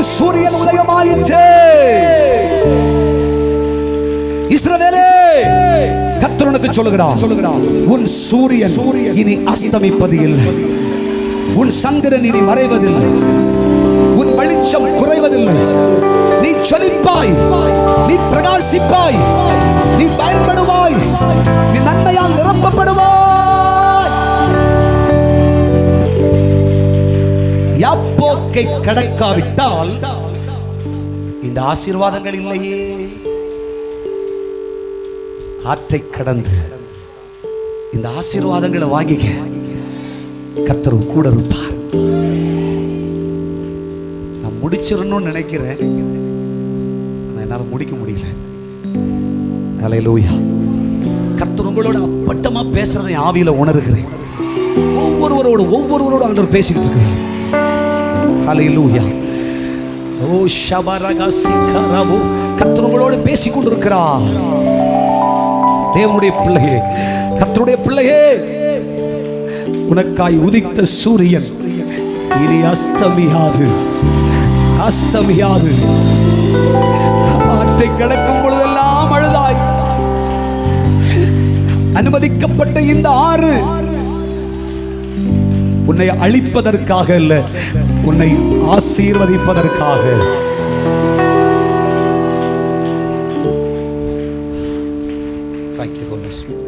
ஒரு சூரியன் உதயமாயிற்று. இஸ்ரவேலே, கர்த்தர் உனக்கு சொல்லுகிறார், உன் சூரியன் இனி அஸ்தமிப்பது இல்லை, உன் சந்திரன் இனி மறைவதில்லை, உன் வெளிச்சம் குறைவதில்லை. நீ ஜொலிப்பாய், நீ பிரகாசிப்பாய், நீ பயன்படுவாய், நீ நன்மையால் நிரப்பப்படுவாய். யாப்போக்கை கடக்காவிட்டால் இந்த ஆசீர்வாதங்கள் இல்லையே. ஆற்றை கடந்து இந்த ஆசீர்வாதங்களை வாங்கிக்க கர்த்தர் கூட இருப்பார். நான் முடிச்சிடணும்னு நினைக்கிறேன், என்னால் முடிக்க முடியல. ஹல்லேலூயா. கர்த்தர் உங்களோட அப்பட்டமா பேசுறதை ஆவியில உணர்கிறேன். ஒவ்வொருவரோடு ஆண்டவர் பேசிக்கிட்டு இருக்கிறார். ஹல்லேலூயா. ஓ ஷபரகசிகரபு, கர்த்தர் உங்களோடு பேசிக் கொண்டிருக்கிறார். தேவனுடைய பிள்ளையே, கர்த்தருடைய பிள்ளையே, உனக்காய் உதித்த சூரியன் இனி அஸ்தமியாது, அஸ்தமியாது. ஆற்றை கடக்கும் பொழுதெல்லாம் அழுதாய். அனுமதிக்கப்பட்ட இந்த ஆறு உன்னை அழிப்பதற்காக அல்ல, உன்னை ஆசீர்வதிப்பதற்காக. Thank you, Holy Spirit.